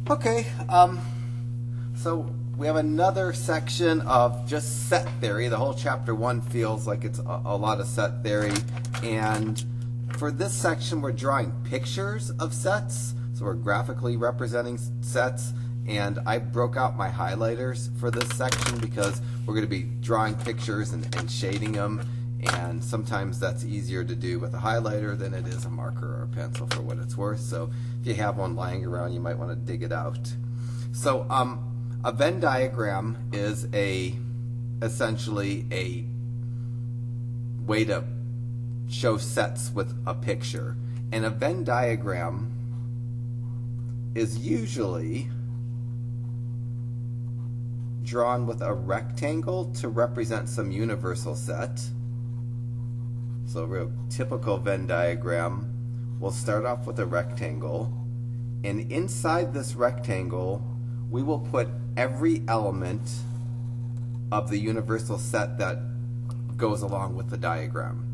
Okay, so we have another section of just set theory. The whole chapter 1 feels like it's a lot of set theory, and for this section we're drawing pictures of sets, so we're graphically representing sets, and I broke out my highlighters for this section because we're going to be drawing pictures and shading them, and sometimes that's easier to do with a highlighter than it is a marker or a pencil for what it's worth. So if you have one lying around, you might want to dig it out. So a Venn diagram is essentially a way to show sets with a picture. And a Venn diagram is usually drawn with a rectangle to represent some universal set. So a real typical Venn diagram will start off with a rectangle, and inside this rectangle we will put every element of the universal set that goes along with the diagram.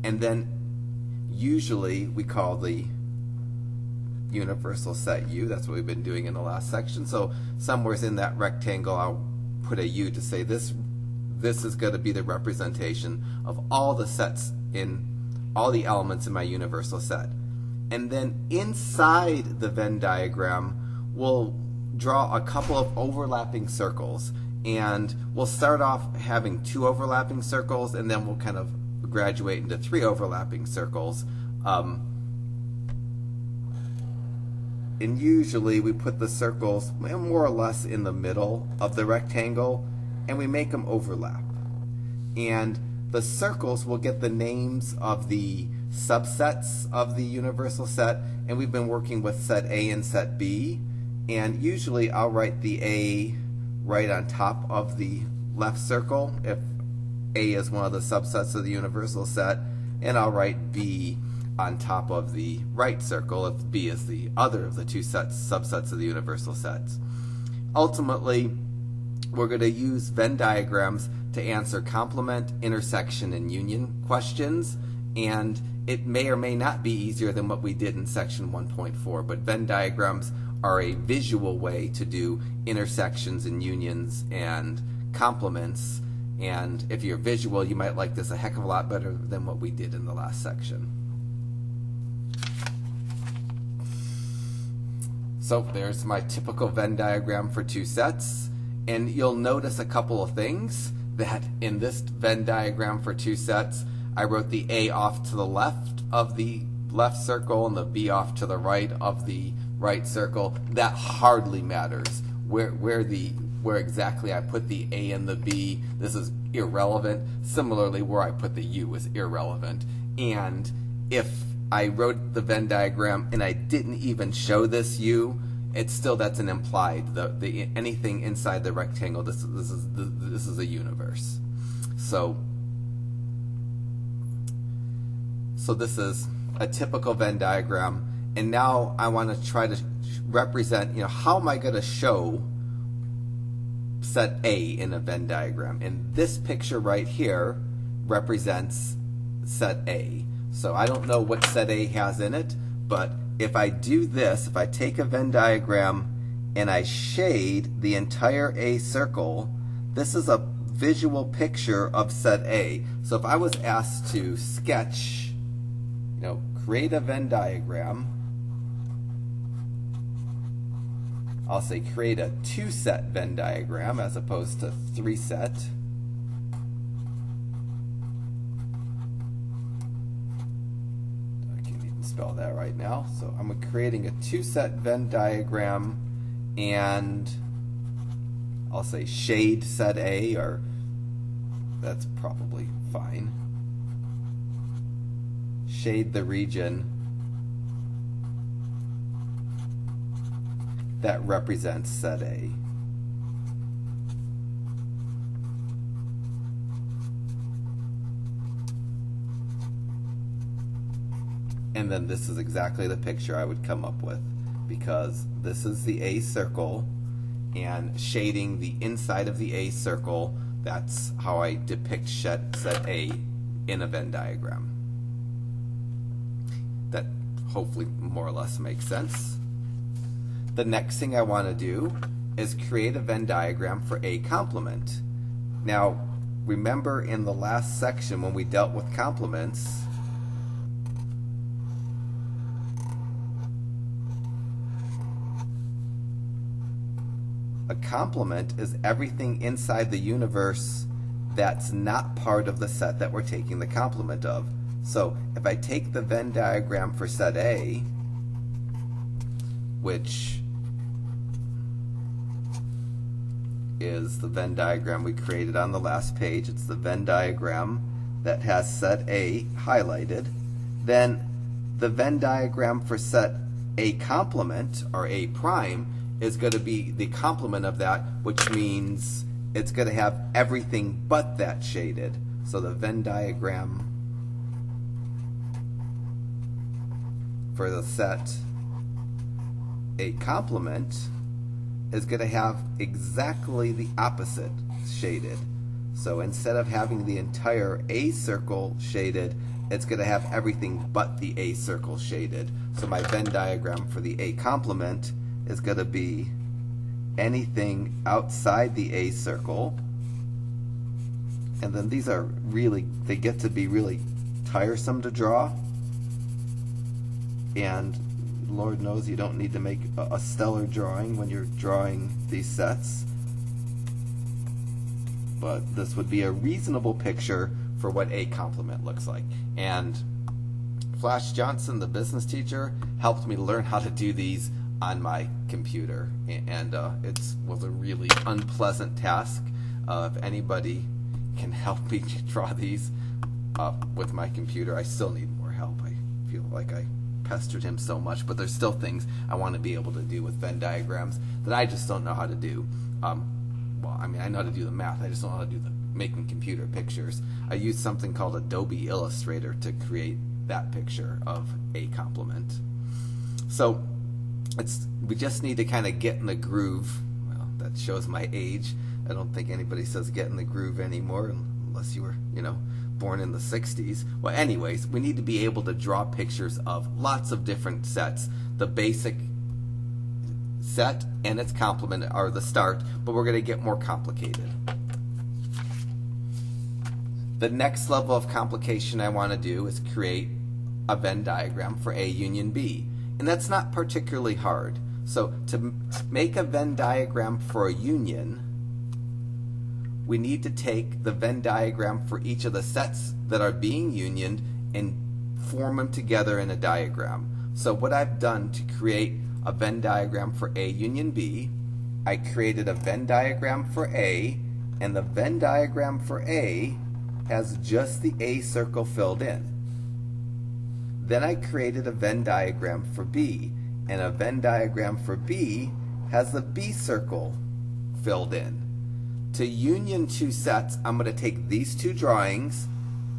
And then usually we call the universal set U. That's what we've been doing in the last section. So somewhere in that rectangle I'll put a U to say this is going to be the representation of all the sets in all the elements in my universal set. And then inside the Venn diagram we'll draw a couple of overlapping circles, and we'll start off having 2 overlapping circles, and then we'll kind of graduate into 3 overlapping circles. And usually we put the circles more or less in the middle of the rectangle, and we make them overlap. And the circles will get the names of the subsets of the universal set, and we've been working with set A and set B, and usually I'll write the A right on top of the left circle if A is one of the subsets of the universal set, and I'll write B on top of the right circle if B is the other of the 2 subsets of the universal sets. Ultimately, we're going to use Venn diagrams to answer complement, intersection, and union questions, and it may or may not be easier than what we did in section 1.4, but Venn diagrams are a visual way to do intersections and unions and complements, and if you're visual you might like this a heck of a lot better than what we did in the last section. So there's my typical Venn diagram for 2 sets, and you'll notice a couple of things, that in this Venn diagram for 2 sets I wrote the A off to the left of the left circle and the B off to the right of the right circle. That hardly matters. Where exactly I put the A and the B, this is irrelevant. Similarly, where I put the U is irrelevant. And if I wrote the Venn diagram and I didn't even show this U, it's still, that's an implied. The anything inside the rectangle, this is a universe. So this is a typical Venn diagram, and now I want to try to represent, how am I going to show set A in a Venn diagram? And this picture right here represents set A. So I don't know what set A has in it, but if I do this, if I take a Venn diagram and I shade the entire A circle, this is a visual picture of set A. So if I was asked to sketch, create a Venn diagram, I'll say create a 2-set Venn diagram as opposed to 3-set. I can't even spell that right now. So I'm creating a 2-set Venn diagram, and I'll say shade set A, or that's probably fine. Shade the region that represents set A. And then this is exactly the picture I would come up with, because this is the A circle, and shading the inside of the A circle, that's how I depict set A in a Venn diagram. That hopefully more or less makes sense. The next thing I want to do is create a Venn diagram for A complement. Now, remember in the last section when we dealt with complements, a complement is everything inside the universe that's not part of the set that we're taking the complement of. So if I take the Venn diagram for set A, which is the Venn diagram we created on the last page, it's the Venn diagram that has set A highlighted, then the Venn diagram for set A complement, or A prime, is going to be the complement of that, which means it's going to have everything but that shaded. So the Venn diagram for the set A complement is going to have exactly the opposite shaded. So instead of having the entire A circle shaded, it's going to have everything but the A circle shaded. So my Venn diagram for the A complement is going to be anything outside the A circle. And then these are really, they get to be really tiresome to draw. And Lord knows you don't need to make a stellar drawing when you're drawing these sets. But this would be a reasonable picture for what A complement looks like. And Flash Johnson, the business teacher, helped me learn how to do these on my computer, and it was a really unpleasant task. If anybody can help me draw these with my computer, I still need more help. I feel like I pestered him so much, but there's still things I want to be able to do with Venn diagrams that I just don't know how to do. Well, I mean, I know how to do the math, I just don't know how to do the making computer pictures. I used something called Adobe Illustrator to create that picture of A complement. So we just need to kind of get in the groove. Well, that shows my age. I don't think anybody says get in the groove anymore unless you were, born in the 60s. Well, anyways, we need to be able to draw pictures of lots of different sets. The basic set and its complement are the start, but we're going to get more complicated. The next level of complication I want to do is create a Venn diagram for A union B. And that's not particularly hard. So to make a Venn diagram for a union, we need to take the Venn diagram for each of the sets that are being unioned and form them together in a diagram. So what I've done to create a Venn diagram for A union B, I created a Venn diagram for A, and the Venn diagram for A has just the A circle filled in. Then I created a Venn diagram for B, and a Venn diagram for B has the B circle filled in. To union two sets, I'm going to take these two drawings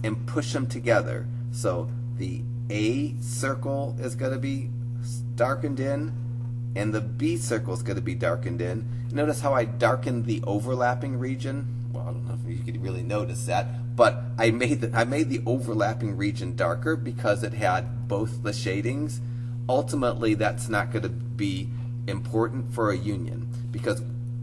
and push them together. So the A circle is going to be darkened in, and the B circle is going to be darkened in. Notice how I darkened the overlapping region? Well, I don't know if you could really notice that, but I made the overlapping region darker because it had both the shadings. Ultimately, that's not going to be important for a union, because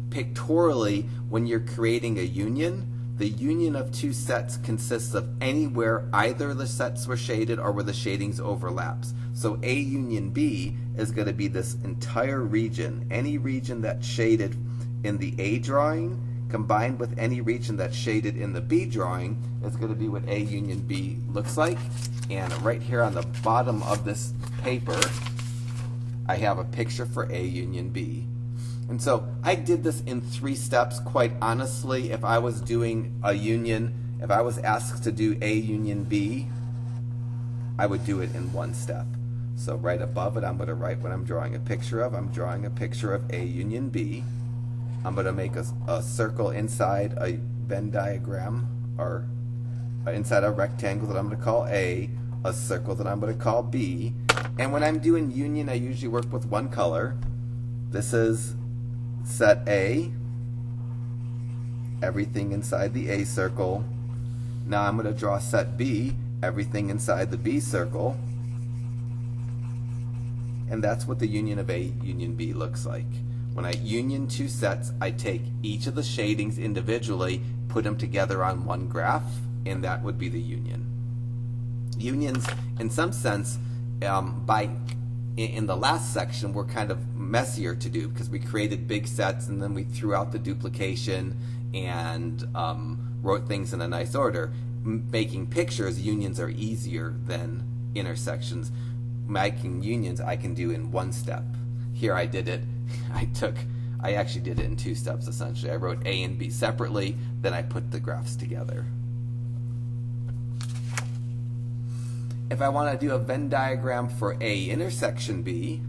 pictorially, when you're creating a union, the union of two sets consists of anywhere either the sets were shaded or where the shadings overlaps. So A union B is going to be this entire region. Any region that's shaded in the A drawing combined with any region that's shaded in the B drawing is going to be what A union B looks like. And right here on the bottom of this paper, I have a picture for A union B. And so I did this in 3 steps. Quite honestly, if I was doing a union, if I was asked to do A union B, I would do it in 1 step. So right above it, I'm going to write what I'm drawing a picture of. I'm drawing a picture of A union B. I'm going to make a circle inside a Venn diagram, or inside a rectangle that I'm going to call A, a circle that I'm going to call B. And when I'm doing union, I usually work with 1 color. This is set A, everything inside the A circle. Now I'm going to draw set B, everything inside the B circle. And that's what the union of A, union B looks like. When I union two sets, I take each of the shadings individually, put them together on one graph, and that would be the union. Unions, in some sense, in the last section, were kind of messier to do because we created big sets and then we threw out the duplication and wrote things in a nice order. Making pictures, unions are easier than intersections. Making unions I can do in one step. Here I did it, I actually did it in two steps essentially. I wrote A and B separately, then I put the graphs together. If I want to do a Venn diagram for A intersection B,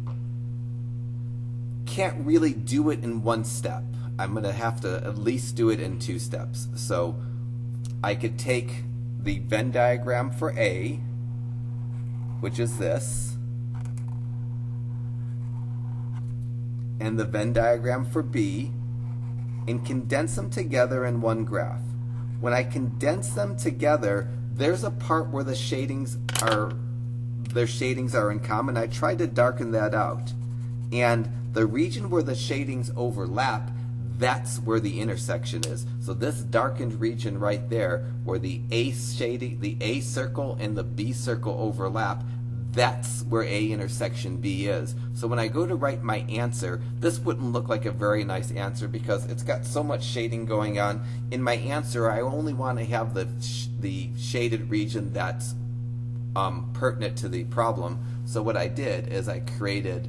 can't really do it in one step. I'm going to have to at least do it in two steps. So I could take the Venn diagram for A, which is this, and the Venn diagram for B, and condense them together in one graph. When I condense them together, there's a part where the shadings are in common. I tried to darken that out. And the region where the shadings overlap, that's where the intersection is. So this darkened region right there, where the A shading, the A circle and the B circle overlap, that's where A intersection B is. So when I go to write my answer, this wouldn't look like a very nice answer because it's got so much shading going on. In my answer, I only want to have the shaded region that's pertinent to the problem. So what I did is I created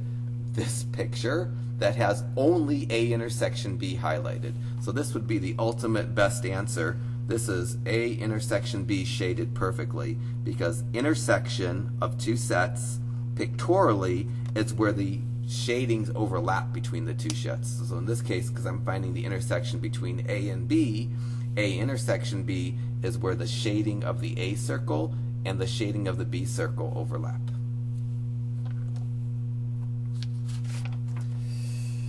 this picture that has only A intersection B highlighted. So this would be the ultimate best answer. This is A intersection B shaded perfectly because intersection of two sets pictorially is where the shadings overlap between the two sets. So in this case, because I'm finding the intersection between A and B, A intersection B is where the shading of the A circle and the shading of the B circle overlap.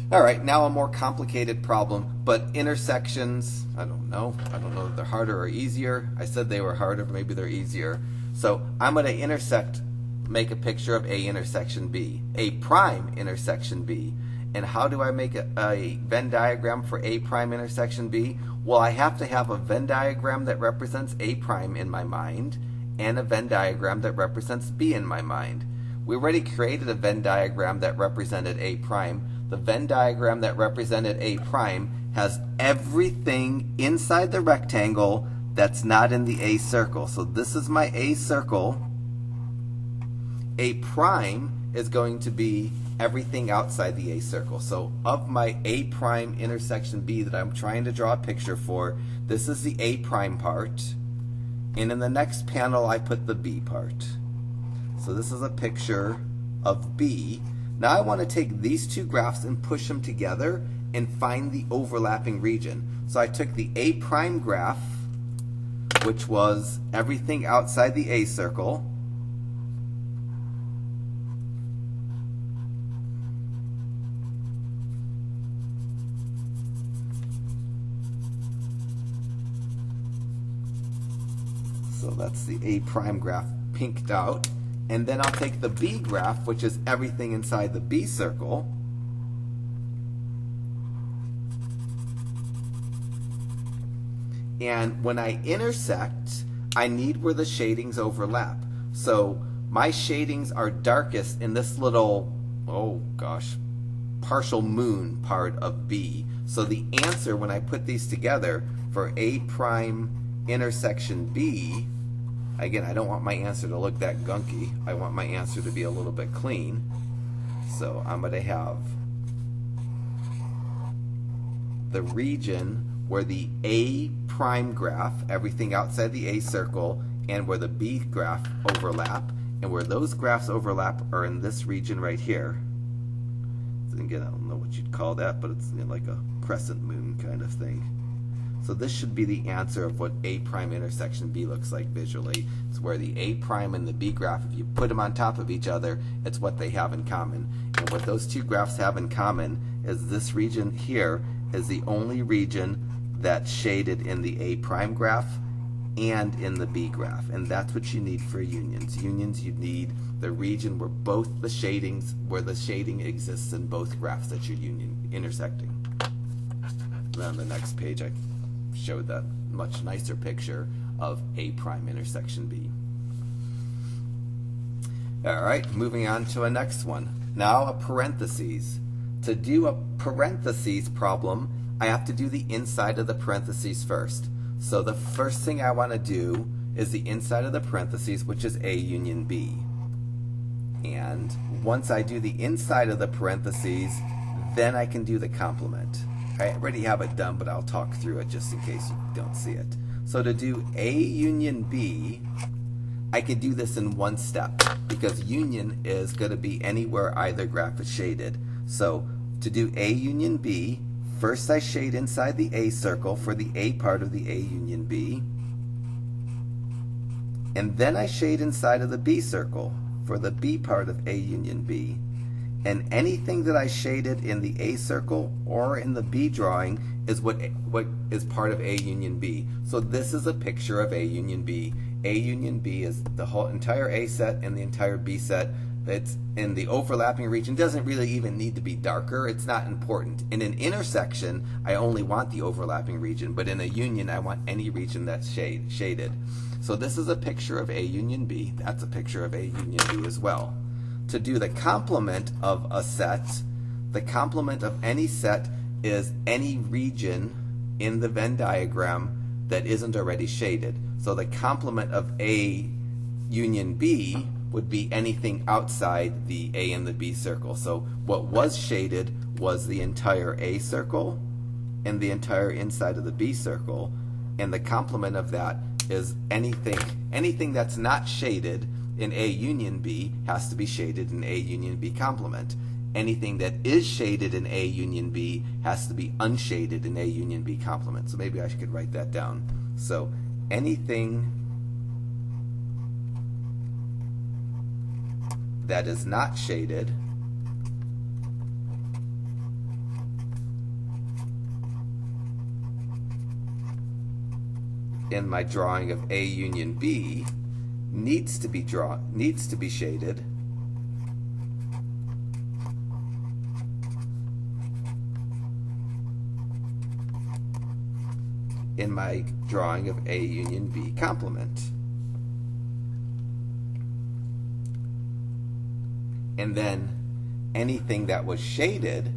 All right, now a more complicated problem, but intersections, I don't know if they're harder or easier. I said they were harder, but maybe they're easier. So I'm going to make a picture of A intersection B, A prime intersection B. And how do I make a Venn diagram for A prime intersection B? Well, I have to have a Venn diagram that represents A prime in my mind and a Venn diagram that represents B in my mind. We already created a Venn diagram that represented A prime. The Venn diagram that represented A prime has everything inside the rectangle that's not in the A circle. So this is my A circle. A prime is going to be everything outside the A circle. So of my A prime intersection B that I'm trying to draw a picture for, this is the A prime part. And in the next panel, I put the B part. So this is a picture of B. Now I want to take these two graphs and push them together and find the overlapping region. So I took the A prime graph, which was everything outside the A circle, so that's the A prime graph pinked out. And then I'll take the B graph, which is everything inside the B circle, and when I intersect, I need where the shadings overlap. So my shadings are darkest in this little, oh gosh, partial moon part of B. So the answer, when I put these together for A prime intersection B, again, I don't want my answer to look that gunky. I want my answer to be a little bit clean. So I'm going to have the region where the A prime graph, everything outside the A circle, and where the B graph overlap. And where those graphs overlap are in this region right here. So again, I don't know what you'd call that, but it's like a crescent moon kind of thing. So this should be the answer of what A prime intersection B looks like visually. It's where the A prime and the B graph, if you put them on top of each other, it's what they have in common. And what those two graphs have in common is this region here is the only region that's shaded in the A prime graph and in the B graph, and that's what you need for unions. Unions, you need the region where both the shadings, where the shading exists in both graphs that you're intersecting. And on the next page, I showed that much nicer picture of A prime intersection B. All right, moving on to a next one. Now a parentheses. To do a parentheses problem, I have to do the inside of the parentheses first. So the first thing I want to do is the inside of the parentheses, which is A union B. And once I do the inside of the parentheses, then I can do the complement. I already have it done, but I'll talk through it just in case you don't see it. So to do A union B, I can do this in one step because union is going to be anywhere either graph is shaded. So to do A union B, first I shade inside the A circle for the A part of the A union B, and then I shade inside of the B circle for the B part of A union B. And anything that I shaded in the A circle or in the B drawing is what is part of A union B. So this is a picture of A union B. A union B is the whole entire A set and the entire B set. It's in the overlapping region. Doesn't really even need to be darker. It's not important. In an intersection, I only want the overlapping region, but in a union, I want any region that's shaded. So this is a picture of A union B. That's a picture of A union B as well. To do the complement of a set, the complement of any set is any region in the Venn diagram that isn't already shaded. So the complement of A union B would be anything outside the A and the B circle. So what was shaded was the entire A circle and the entire inside of the B circle, and the complement of that is anything that's not shaded in A union B has to be shaded in A union B complement. Anything that is shaded in A union B has to be unshaded in A union B complement. So maybe I could write that down. So anything that is not shaded in my drawing of A union B needs to be shaded in my drawing of A union B complement. And then anything that was shaded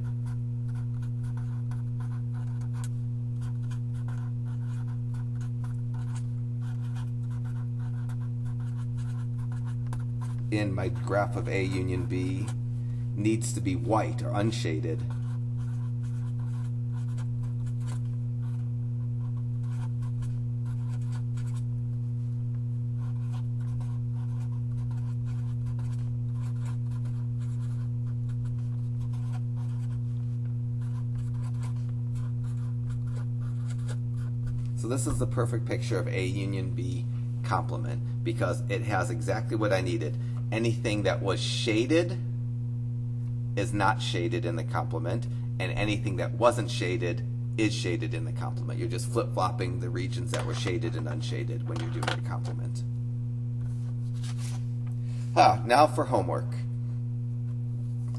in my graph of A union B needs to be white or unshaded So this is the perfect picture of A union B complement because it has exactly what I needed. Anything that was shaded is not shaded in the complement, and anything that wasn't shaded is shaded in the complement. You're just flip-flopping the regions that were shaded and unshaded when you're doing the complement. Now for homework.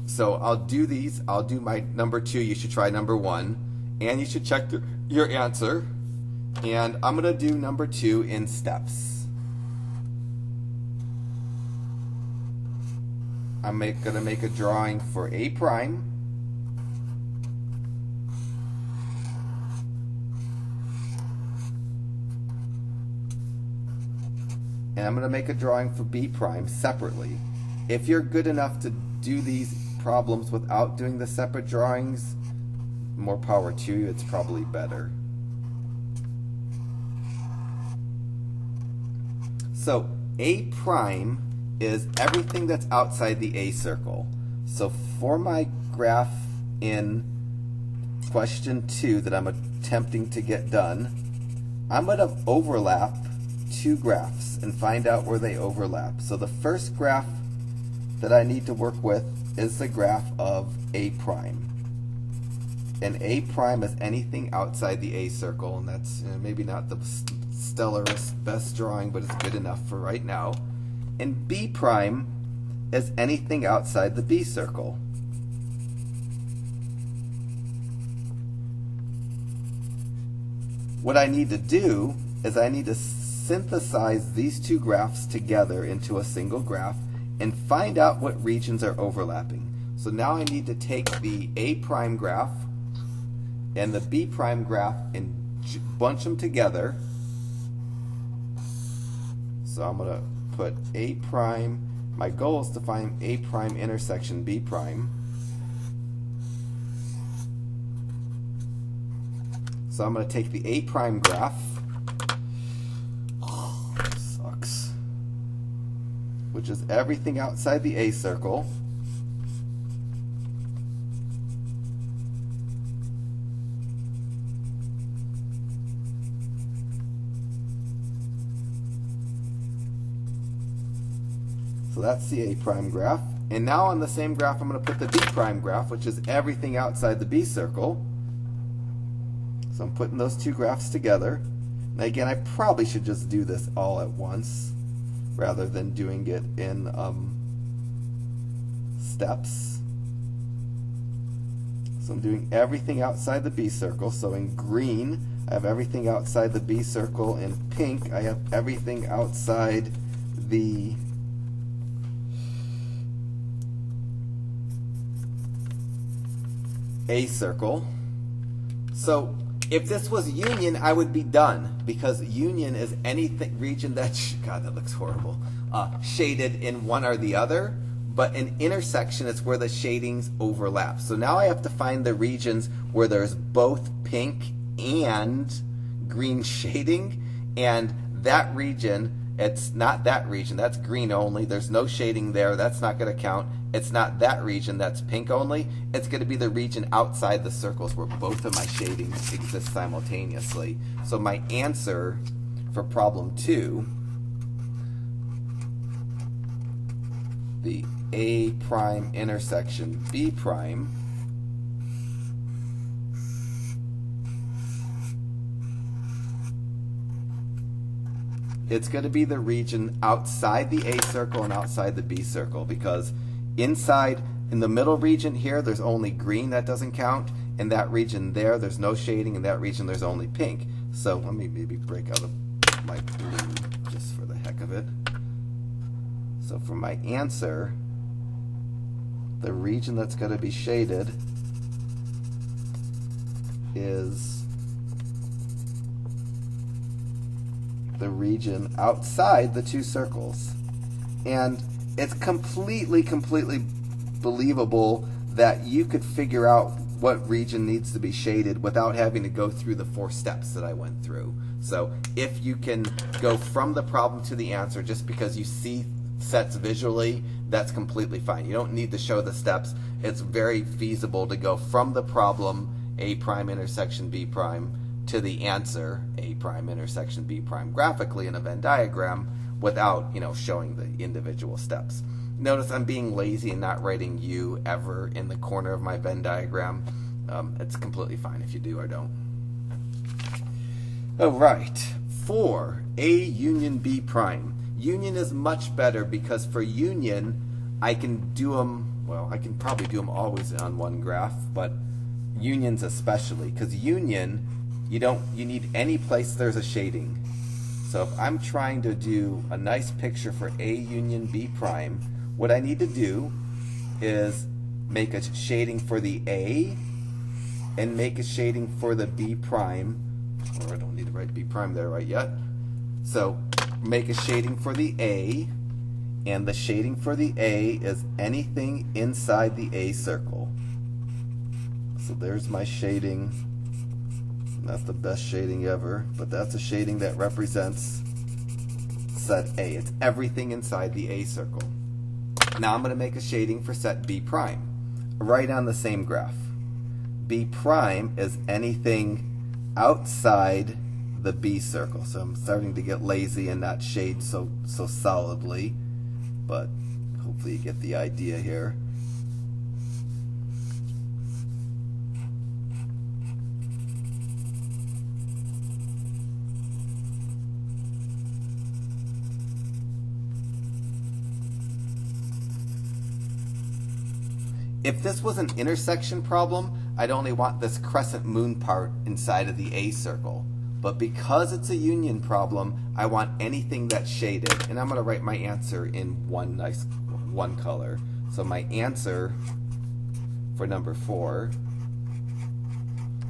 So I'll do these. I'll do my number 2. You should try number 1, and you should check your answer. And I'm going to do number 2 in steps. I'm going to make a drawing for A prime. And I'm going to make a drawing for B prime separately. If you're good enough to do these problems without doing the separate drawings, more power to you, it's probably better. So A prime is everything that's outside the A circle. So for my graph in question 2 that I'm attempting to get done, I'm going to overlap 2 graphs and find out where they overlap. So the first graph that I need to work with is the graph of A prime. And A prime is anything outside the A circle, and that's maybe not the stellarist best drawing, but it's good enough for right now. And B prime is anything outside the B circle. What I need to do is I need to synthesize these two graphs together into a single graph and find out what regions are overlapping. So now I need to take the A prime graph and the B prime graph and bunch them together. So I'm going to put A prime, my goal is to find A prime intersection B prime. So I'm going to take the A prime graph, sucks, which is everything outside the A circle. So that's the A prime graph. And now on the same graph I'm going to put the B prime graph, which is everything outside the B circle. So I'm putting those two graphs together. Now again, I probably should just do this all at once rather than doing it in steps. So I'm doing everything outside the B circle. So in green, I have everything outside the B circle. In pink, I have everything outside the A circle. So if this was union, I would be done, because union is anything region that's, God, that looks horrible, shaded in one or the other. But an intersection is where the shadings overlap. So now I have to find the regions where there's both pink and green shading, and that region, it's not that region, that's green only, there's no shading there, that's not going to count. It's not that region, that's pink only. It's going to be the region outside the circles where both of my shadings exist simultaneously. So my answer for problem 2, the A prime intersection B prime, it's going to be the region outside the A circle and outside the B circle, because inside, in the middle region here, there's only green, that doesn't count. In that region there, there's no shading. In that region, there's only pink. So let me maybe break out of my blue just for the heck of it. So for my answer, the region that's going to be shaded is the region outside the two circles. And it's completely believable that you could figure out what region needs to be shaded without having to go through the 4 steps that I went through. So if you can go from the problem to the answer just because you see sets visually, that's completely fine. You don't need to show the steps. It's very feasible to go from the problem, A prime intersection B prime, to the answer, A prime intersection B prime, graphically in a Venn diagram, without, showing the individual steps. Notice I'm being lazy and not writing U ever in the corner of my Venn diagram. It's completely fine if you do or don't. All right, 4, A union B prime. Union is much better because for union, I can do them, well, I can probably do them always on one graph, but unions especially, because union, you need any place there's a shading. So if I'm trying to do a nice picture for A union B prime, what I need to do is make a shading for the A and make a shading for the B prime, or I don't need to write B prime there right yet. So make a shading for the A, and the shading for the A is anything inside the A circle. So there's my shading. Not the best shading ever, but that's a shading that represents set A. It's everything inside the A circle. Now I'm going to make a shading for set B prime, right on the same graph. B prime is anything outside the B circle. So I'm starting to get lazy and not shade so solidly, but hopefully you get the idea here. If this was an intersection problem, I'd only want this crescent moon part inside of the A circle. But because it's a union problem, I want anything that's shaded. And I'm going to write my answer in one color. So my answer for number 4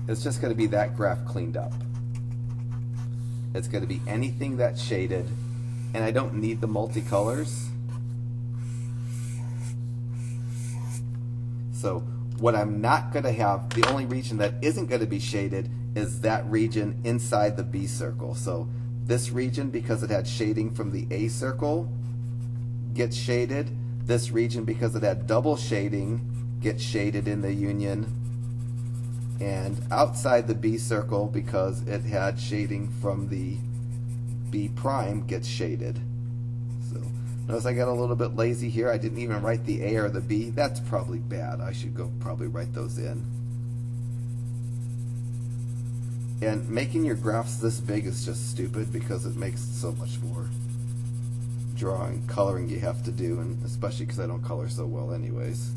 is just going to be that graph cleaned up. It's going to be anything that's shaded, and I don't need the multicolors. So what I'm not going to have, the only region that isn't going to be shaded is that region inside the B circle. So this region, because it had shading from the A circle, gets shaded. This region, because it had double shading, gets shaded in the union. And outside the B circle, because it had shading from the B prime, gets shaded. So notice I got a little bit lazy here. I didn't even write the A or the B. That's probably bad. I should go probably write those in. And making your graphs this big is just stupid because it makes so much more coloring you have to do, and especially because I don't color so well anyways.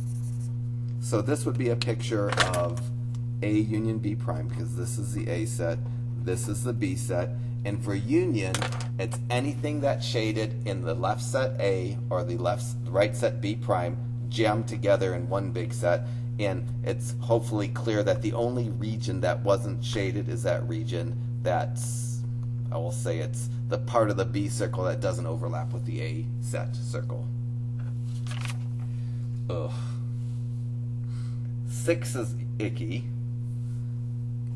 So this would be a picture of A union B prime, because this is the A set, this is the B set, and for union, it's anything that's shaded in the left set A or the right set B prime jammed together in one big set. And it's hopefully clear that the only region that wasn't shaded is that region that's, I will say it's the part of the B circle that doesn't overlap with the A set circle. Ugh. 6 is icky.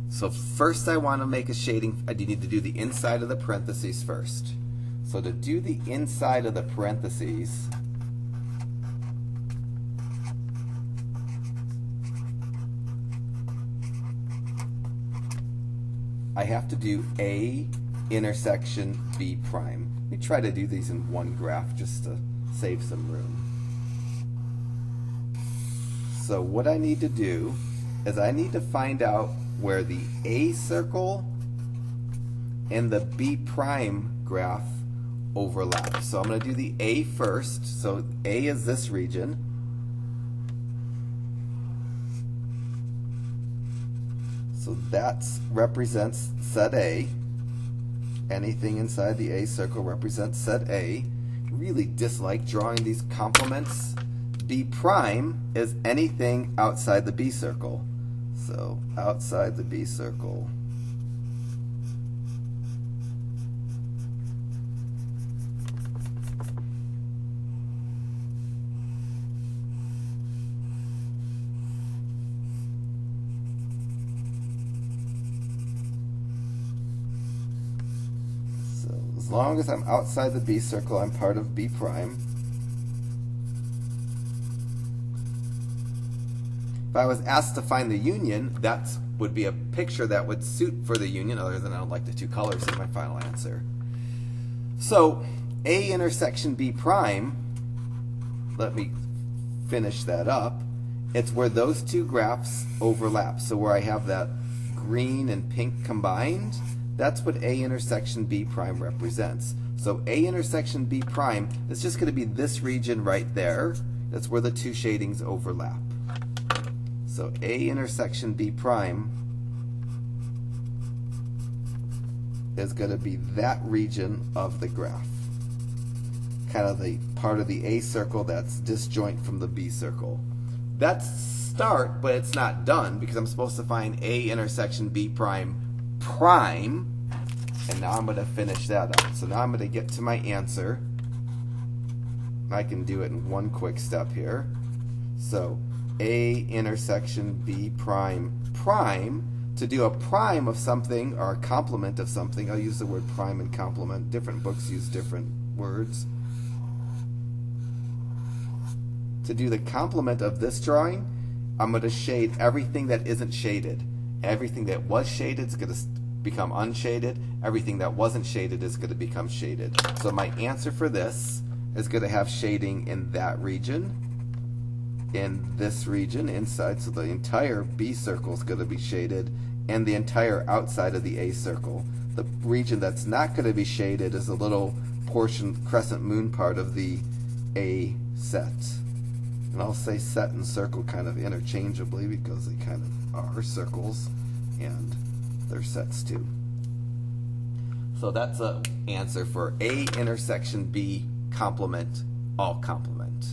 So first I want to make a shading. I do need to do the inside of the parentheses first. So to do the inside of the parentheses, I have to do A intersection B prime. Let me try to do these in one graph just to save some room. So what I need to do is I need to find out where the A circle and the B prime graph overlap. So I'm going to do the A first. So A is this region. So that represents set A. Anything inside the A circle represents set A. Really dislike drawing these complements. B prime is anything outside the B circle. So outside the B circle. As long as I'm outside the B circle, I'm part of B prime. If I was asked to find the union, that would be a picture that would suit for the union, other than I don't like the two colors in my final answer. So A intersection B prime, let me finish that up. It's where those two graphs overlap. So where I have that green and pink combined, that's what A intersection B prime represents. So A intersection B prime is just going to be this region right there. That's where the two shadings overlap. So A intersection B prime is going to be that region of the graph. Kind of the part of the A circle that's disjoint from the B circle. That's start, but it's not done because I'm supposed to find A intersection B prime prime, and now I'm going to finish that up. So now I'm going to get to my answer. I can do it in one quick step here. So A intersection B prime prime. To do a prime of something or a complement of something, I'll use the word prime and complement. Different books use different words. To do the complement of this drawing, I'm going to shade everything that isn't shaded. Everything that was shaded is going to become unshaded. Everything that wasn't shaded is going to become shaded. So my answer for this is going to have shading in that region, in this region, inside. So the entire B circle is going to be shaded, and the entire outside of the A circle. The region that's not going to be shaded is a little portion, crescent moon part of the A set. And I'll say set and circle kind of interchangeably because they kind of are circles and they're sets too. So that's an answer for A intersection B complement, all complement.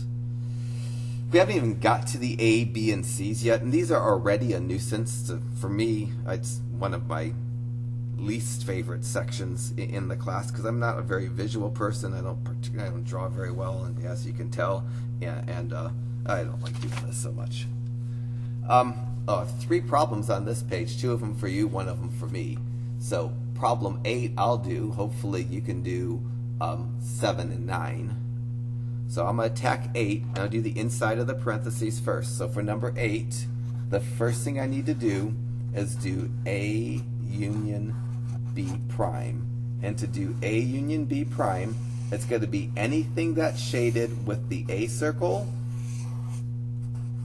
We haven't even got to the A, B, and C's yet, and these are already a nuisance. For me, it's one of my least favorite sections in the class because I'm not a very visual person. I don't draw very well, and as you can tell, and I don't like doing this so much. Oh, 3 problems on this page, 2 of them for you, 1 of them for me. So problem 8 I'll do. Hopefully you can do 7 and 9. So I'm going to attack 8, and I'll do the inside of the parentheses first. So for number 8, the first thing I need to do is do A union B prime. And to do A union B prime, it's going to be anything that's shaded with the A circle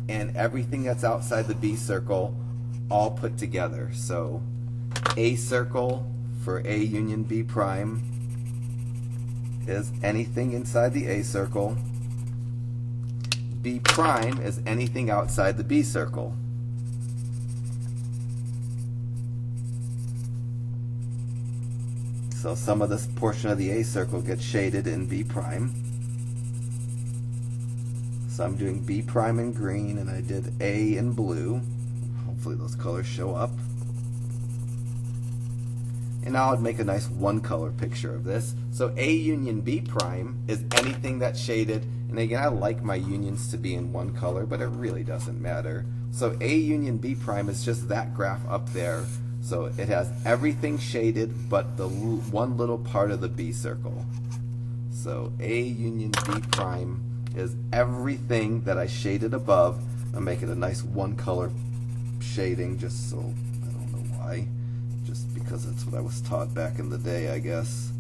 and everything that's outside the B circle all put together. So A circle for A union B prime is anything inside the A circle. B prime is anything outside the B circle. So some of this portion of the A circle gets shaded in B prime. So I'm doing B prime in green, and I did A in blue. Hopefully those colors show up. And now I'd make a nice one-color picture of this. So A union B prime is anything that's shaded. And again, I like my unions to be in one color, but it really doesn't matter. So A union B prime is just that graph up there. So it has everything shaded but the one little part of the B circle. So A union B prime is everything that I shaded above. I'll make it a nice one-color shading just so, I don't know why. Just because that's what I was taught back in the day, I guess.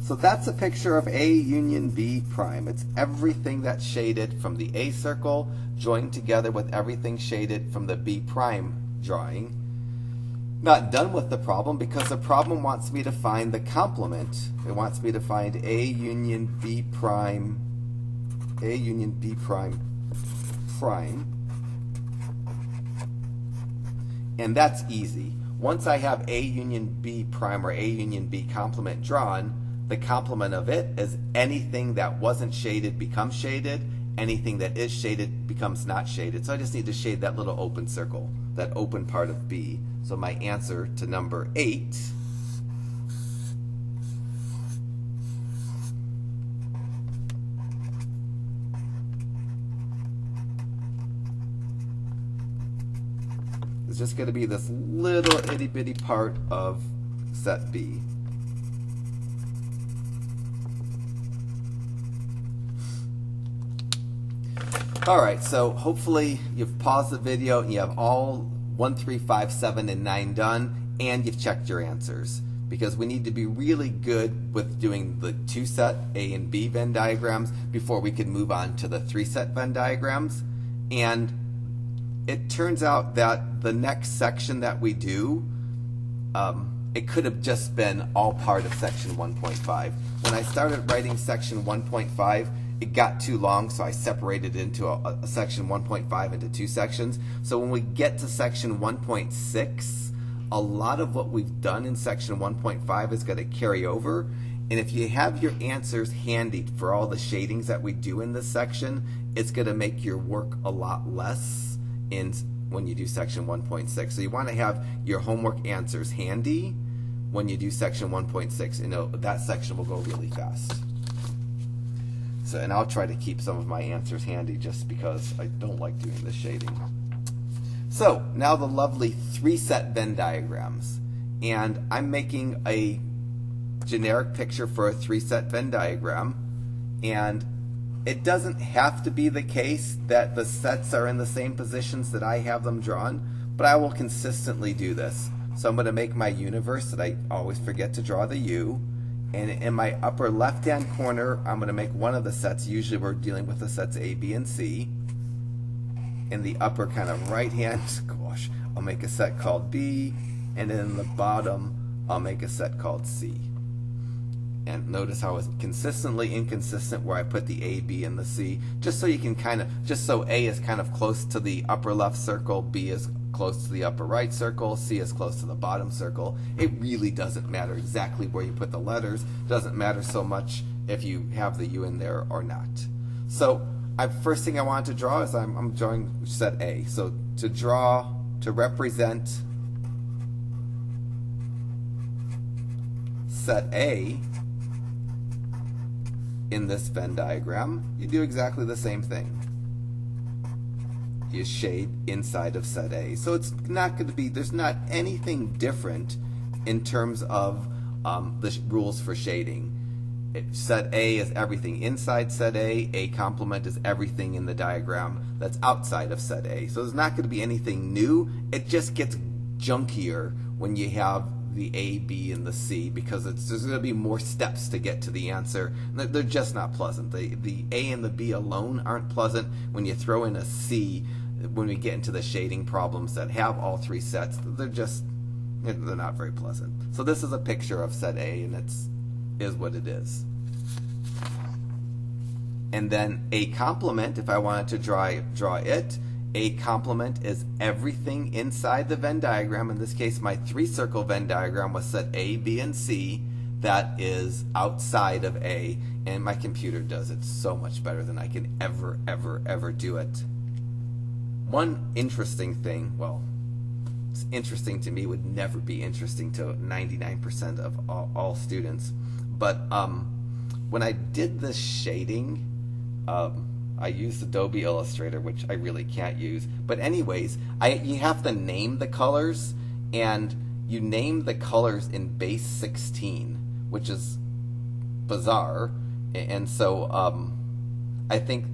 So that's a picture of A union B prime. It's everything that's shaded from the A circle joined together with everything shaded from the B prime drawing. Not done with the problem because the problem wants me to find the complement. It wants me to find A union B prime, A union B prime prime. And that's easy. Once I have A union B prime or A union B complement drawn, the complement of it is anything that wasn't shaded becomes shaded, anything that is shaded becomes not shaded. So I just need to shade that little open circle, that open part of B. So my answer to number 8 is just going to be this little itty bitty part of set B. Alright, so hopefully you've paused the video and you have all 1, 3, 5, 7, and 9 done, and you've checked your answers. Because we need to be really good with doing the 2-set A and B Venn diagrams before we can move on to the 3-set Venn diagrams. And it turns out that the next section that we do, it could have just been all part of section 1.5. When I started writing section 1.5, it got too long, so I separated it into a section 1.5 into 2 sections. So when we get to section 1.6, a lot of what we've done in section 1.5 is going to carry over. And if you have your answers handy for all the shadings that we do in this section, it's going to make your work a lot less when you do section 1.6. So you want to have your homework answers handy when you do section 1.6. You know, that section will go really fast. So, and I'll try to keep some of my answers handy just because I don't like doing the shading. So now the lovely 3-set Venn diagrams. And I'm making a generic picture for a 3-set Venn diagram. And it doesn't have to be the case that the sets are in the same positions that I have them drawn, but I will consistently do this. So I'm going to make my universe that I always forget to draw the U. And in my upper left-hand corner, I'm going to make one of the sets. Usually we're dealing with the sets A, B, and C. in the upper kind of right hand squash, I'll make a set called B, and then in the bottom, I'll make a set called C. And notice how it's consistently inconsistent where I put the A, B, and the C, just so you can just so A is kind of close to the upper left circle, B is close to the upper right circle, C is close to the bottom circle. It really doesn't matter exactly where you put the letters. It doesn't matter so much if you have the U in there or not. So first thing I want to draw is I'm drawing set A. So to represent set A in this Venn diagram, you do exactly the same thing. You shade inside of set A. So it's not going to be, there's not anything different in terms of the rules for shading. Set A is everything inside set A complement is everything in the diagram that's outside of set A. So there's not going to be anything new. It just gets junkier when you have the A, B, and the C, because there's going to be more steps to get to the answer. They're just not pleasant. The A and the B alone aren't pleasant. When you throw in a C, when we get into the shading problems that have all three sets, they're not very pleasant. So this is a picture of set A, and is what it is. And then A complement, if I wanted to draw it, A complement is everything inside the Venn diagram. In this case, my three-circle Venn diagram was set A, B, and C. That is outside of A, and my computer does it so much better than I can ever do it. One interesting thing, well, it's interesting to me, would never be interesting to 99% of all students, but when I did this shading, I used Adobe Illustrator, which I really can't use. But anyways, you have to name the colors, and you name the colors in base 16, which is bizarre. And so I think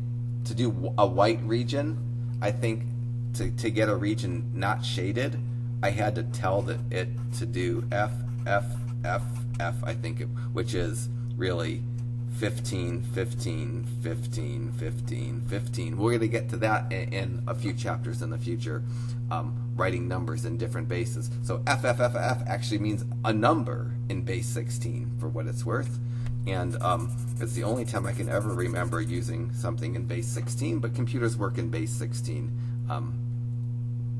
to do a white region, I think to get a region not shaded, I had to tell it to do F, F, F, F, I think, which is really 15, 15, 15, 15, 15. We're going to get to that in a few chapters in the future, writing numbers in different bases. So F, F, F, F actually means a number in base 16, for what it's worth. And it's the only time I can ever remember using something in base 16, but computers work in base 16.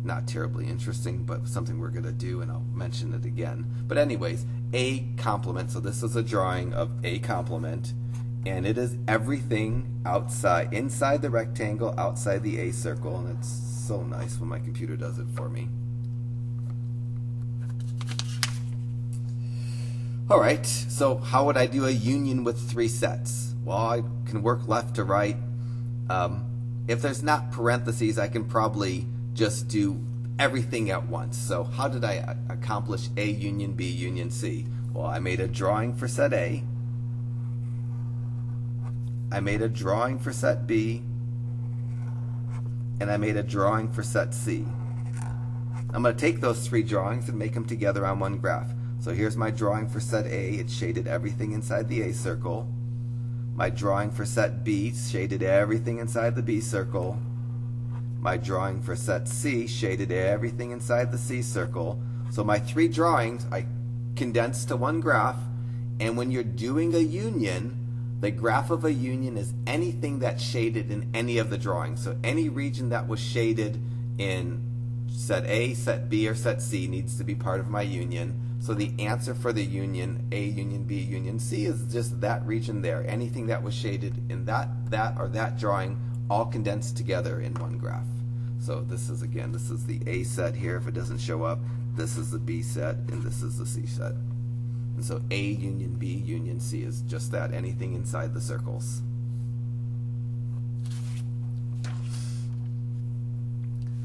Not terribly interesting, but something we're going to do, and I'll mention it again. But anyways, A complement, so this is a drawing of A complement, and it is everything inside the rectangle, outside the A circle, and it's so nice when my computer does it for me. Alright, so how would I do a union with three sets? Well, I can work left to right. If there's not parentheses, I can probably just do everything at once. So how did I accomplish A union B union C? Well, I made a drawing for set A. I made a drawing for set B. And I made a drawing for set C. I'm going to take those three drawings and make them together on one graph. So here's my drawing for set A. It shaded everything inside the A circle. My drawing for set B shaded everything inside the B circle. My drawing for set C shaded everything inside the C circle. So my three drawings I condensed to one graph, and when you're doing a union, the graph of a union is anything that's shaded in any of the drawings. So any region that was shaded in set A, set B, or set C needs to be part of my union. So the answer for the union, A union B union C, is just that region there. Anything that was shaded in that drawing, all condensed together in one graph. So this is, again, this is the A set here. If it doesn't show up, this is the B set, and this is the C set. And so A union B union C is just that, anything inside the circles.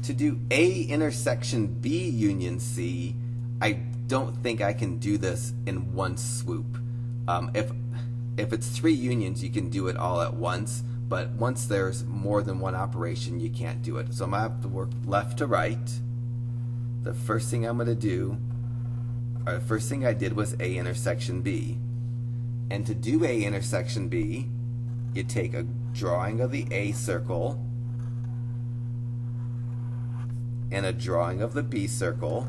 To do A intersection B union C, I don't think I can do this in one swoop. If it's three unions, you can do it all at once. But once there's more than one operation, you can't do it. So I'm going to have to work left to right. The first thing I'm going to do, or the first thing I did was A intersection B. And to do A intersection B, you take a drawing of the A circle, and a drawing of the B circle.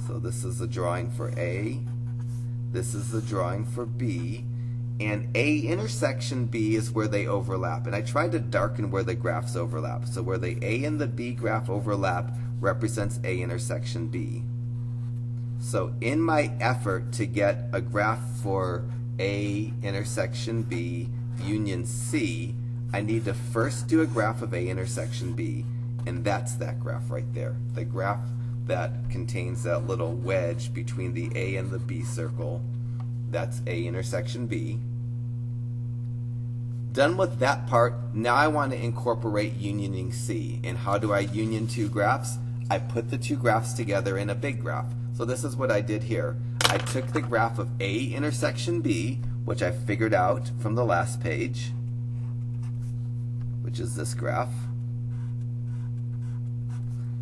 So this is the drawing for A, this is the drawing for B, and A intersection B is where they overlap. And I tried to darken where the graphs overlap. So where the A and the B graph overlap represents A intersection B. So in my effort to get a graph for A intersection B union C, I need to first do a graph of A intersection B, and that's that graph right there. The graph that contains that little wedge between the A and the B circle, that's A intersection B. Done with that part, now I want to incorporate unioning C. And how do I union two graphs? I put the two graphs together in a big graph. So this is what I did here. I took the graph of A intersection B, which I figured out from the last page, which is this graph,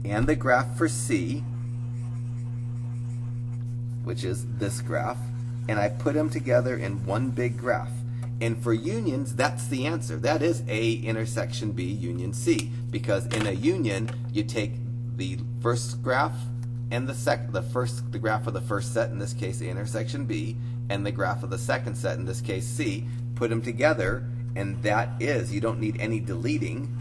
and the graph for C, which is this graph, and I put them together in one big graph. And for unions, that's the answer. That is A intersection B union C, because in a union, you take the first graph and the graph of the first set, in this case A intersection B, and the graph of the second set, in this case C, put them together, and that is, you don't need any deleting,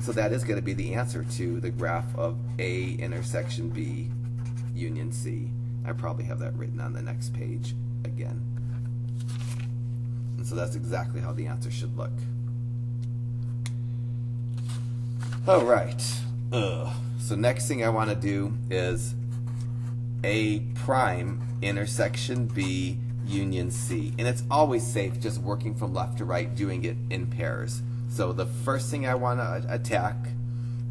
so that is going to be the answer to the graph of A intersection B union C. I probably have that written on the next page again. And so that's exactly how the answer should look. All right. So next thing I want to do is A prime intersection B union C. And it's always safe just working from left to right, doing it in pairs. So the first thing I want to attack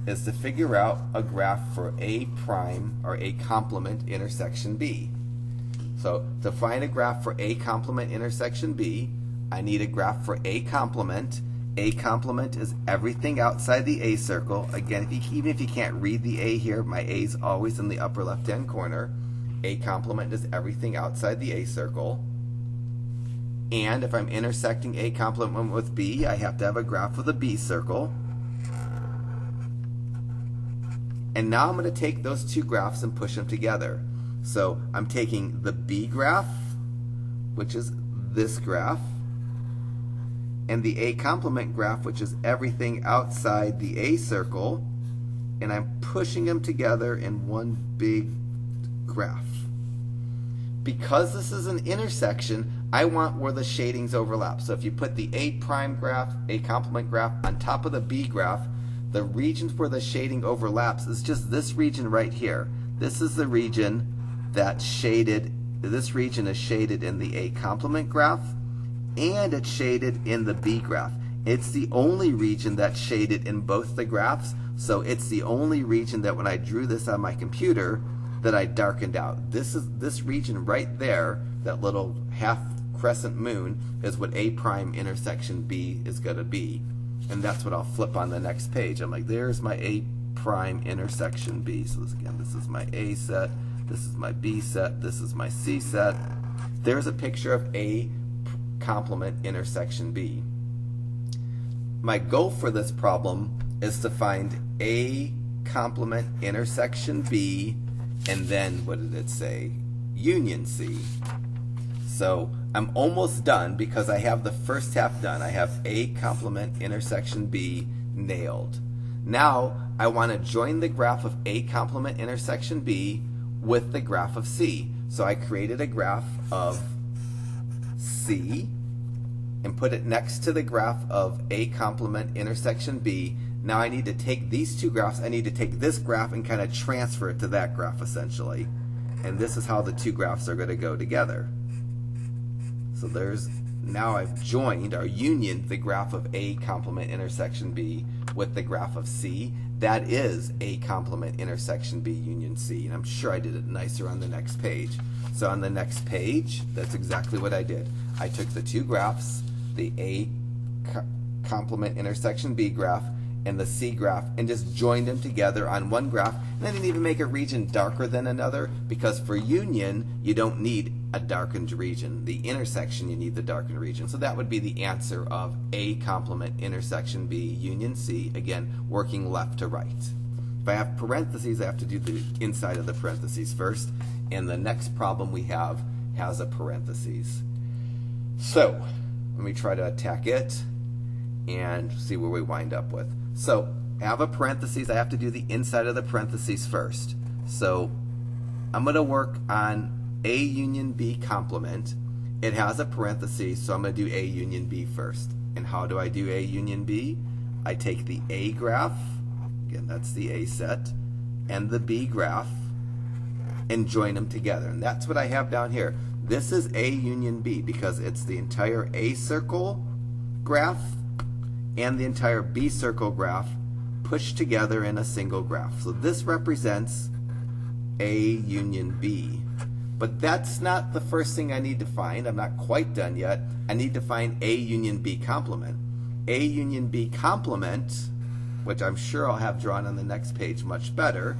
is to figure out a graph for A prime, or A complement intersection B. So to find a graph for A complement intersection B, I need a graph for A complement. A complement is everything outside the A circle. Again, even if you can't read the A here, my A is always in the upper left-hand corner. A complement is everything outside the A circle. And if I'm intersecting A complement with B, I have to have a graph of the B circle. And now I'm going to take those two graphs and push them together. So I'm taking the B graph, which is this graph, and the A complement graph, which is everything outside the A circle, and I'm pushing them together in one big graph. Because this is an intersection, I want where the shadings overlap. So if you put the A prime graph, A complement graph on top of the B graph, the regions where the shading overlaps is just this region right here. This is the region that's shaded, this region is shaded in the A complement graph, and it's shaded in the B graph. It's the only region that's shaded in both the graphs, so it's the only region that when I drew this on my computer that I darkened out. This region right there, that little half crescent moon, is what A prime intersection B is going to be. And that's what I'll flip on the next page. I'm like, there's my A prime intersection B. So this is my A set, this is my B set, this is my C set. There's a picture of A complement intersection B. My goal for this problem is to find A complement intersection B, and then, what did it say? Union C. So I'm almost done because I have the first half done. I have A complement intersection B nailed. Now I want to join the graph of A complement intersection B with the graph of C. So I created a graph of C and put it next to the graph of A complement intersection B. Now I need to take these two graphs, I need to take this graph and kind of transfer it to that graph essentially. And this is how the two graphs are going to go together. So now I've joined or union the graph of A complement intersection B with the graph of C. That is A complement intersection B union C. And I'm sure I did it nicer on the next page. So on the next page, that's exactly what I did. I took the two graphs, the A complement intersection B graph, and the C graph and just joined them together on one graph. And I didn't even make a region darker than another, because for union, you don't need a darkened region. The intersection, you need the darkened region. So that would be the answer of A complement intersection B union C, again, working left to right. If I have parentheses, I have to do the inside of the parentheses first, and the next problem we have has a parentheses. So let me try to attack it and see where we wind up with. So I have a parentheses, I have to do the inside of the parentheses first. So I'm going to work on A union B complement. It has a parentheses, so I'm going to do A union B first. And how do I do A union B? I take the A graph, again that's the A set, and the B graph, and join them together. And that's what I have down here. This is A union B because it's the entire A circle graph and the entire B circle graph pushed together in a single graph. So this represents A union B. But that's not the first thing I need to find. I'm not quite done yet. I need to find A union B complement. A union B complement, which I'm sure I'll have drawn on the next page much better,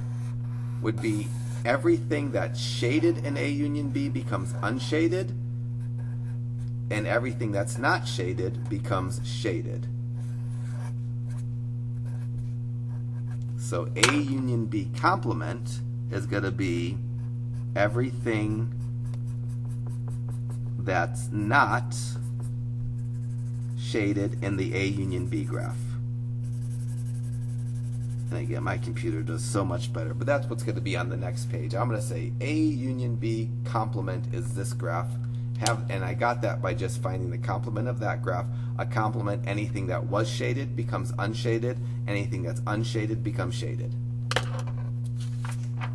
would be everything that's shaded in A union B becomes unshaded, and everything that's not shaded becomes shaded. So A union B complement is going to be everything that's not shaded in the A union B graph. And again, my computer does so much better, but that's what's going to be on the next page. I'm going to say A union B complement is this graph. And I got that by just finding the complement of that graph. A complement, anything that was shaded becomes unshaded. Anything that's unshaded becomes shaded.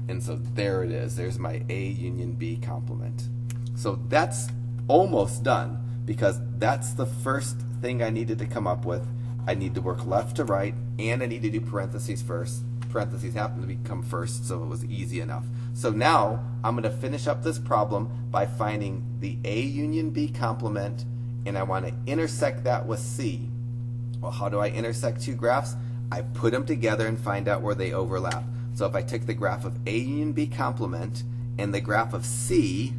And so there it is. There's my A union B complement. So that's almost done, because that's the first thing I needed to come up with. I need to work left to right, and I need to do parentheses first. Parentheses happen to come first, so it was easy enough. So now I'm going to finish up this problem by finding the A union B complement, and I want to intersect that with C. Well, how do I intersect two graphs? I put them together and find out where they overlap. So if I took the graph of A union B complement and the graph of C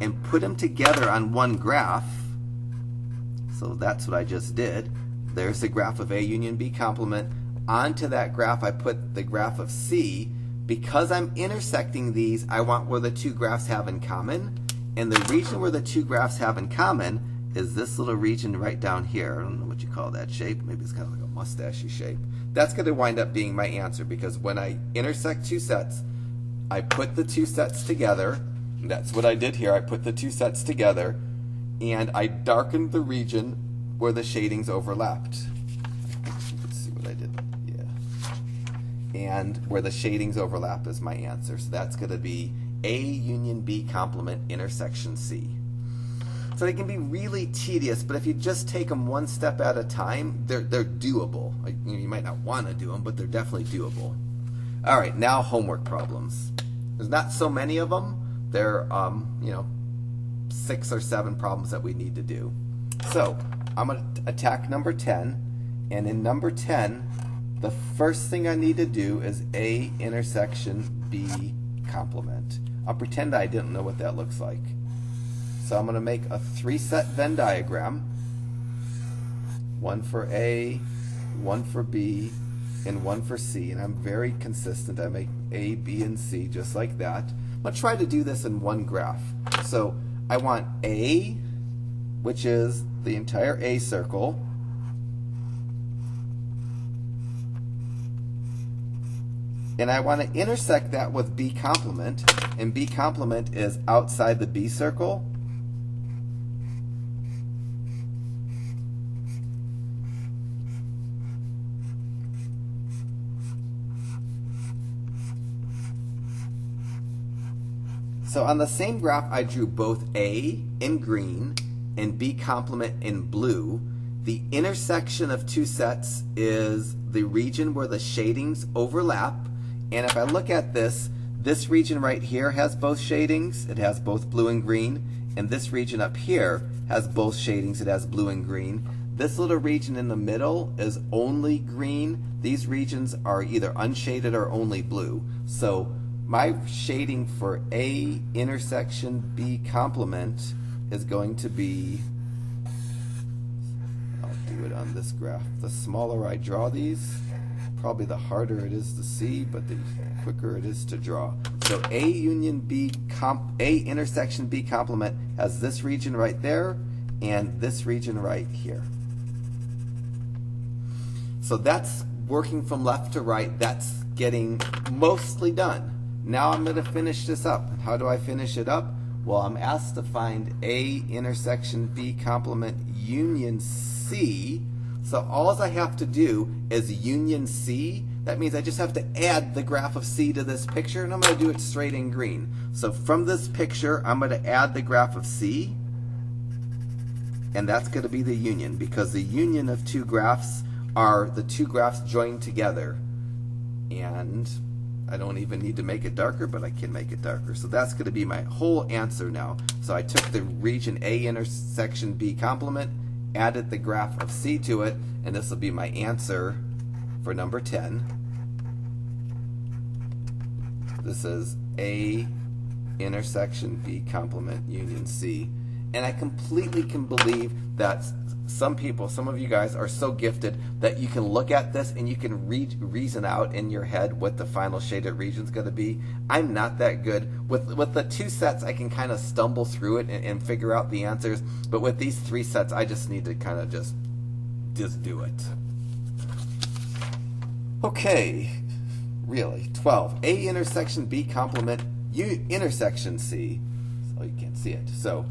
and put them together on one graph, so that's what I just did. There's the graph of A union B complement. Onto that graph I put the graph of C. Because I'm intersecting these, I want where the two graphs have in common. And the region where the two graphs have in common is this little region right down here. I don't know what you call that shape. Maybe it's kind of like a mustachy shape. That's going to wind up being my answer, because when I intersect two sets, I put the two sets together. That's what I did here. I put the two sets together, and I darkened the region where the shadings overlapped. Let's see what I did. And where the shadings overlap is my answer. So that's going to be A union B complement intersection C. So they can be really tedious, but if you just take them one step at a time, they're doable. You might not want to do them, but they're definitely doable. All right, now homework problems. There's not so many of them. There are 6 or 7 problems that we need to do. So I'm going to attack number 10, and in number 10, the first thing I need to do is A intersection B complement. I'll pretend I didn't know what that looks like. So I'm going to make a 3-set Venn diagram. 1 for A, 1 for B, and 1 for C. And I'm very consistent. I make A, B, and C just like that. I'm going to try to do this in one graph. So I want A, which is the entire A circle, and I want to intersect that with B complement, and B complement is outside the B circle. So on the same graph, I drew both A in green and B complement in blue. The intersection of two sets is the region where the shadings overlap. And if I look at this region right here has both shadings. It has both blue and green. And this region up here has both shadings. It has blue and green. This little region in the middle is only green. These regions are either unshaded or only blue. So my shading for A intersection B complement is going to be, I'll do it on this graph. The smaller I draw these, probably the harder it is to see, but the quicker it is to draw. So A union B A intersection B complement has this region right there and this region right here. So that's working from left to right. That's getting mostly done. Now I'm going to finish this up. How do I finish it up? Well, I'm asked to find A intersection B complement union C. So all I have to do is union C. That means I just have to add the graph of C to this picture, and I'm going to do it straight in green. So from this picture, I'm going to add the graph of C, and that's going to be the union, because the union of two graphs are the two graphs joined together. And I don't even need to make it darker, but I can make it darker. So that's going to be my whole answer now. So I took the region A intersection B complement, added the graph of C to it, and this will be my answer for number 10. This is A intersection B complement union C. And I completely can believe that some people, some of you guys are so gifted that you can look at this and you can reason out in your head what the final shaded region is going to be. I'm not that good. With the two sets, I can kind of stumble through it and figure out the answers. But with these three sets, I just need to kind of just do it. Okay, really, 12. A intersection B complement intersection C. So you can't see it. So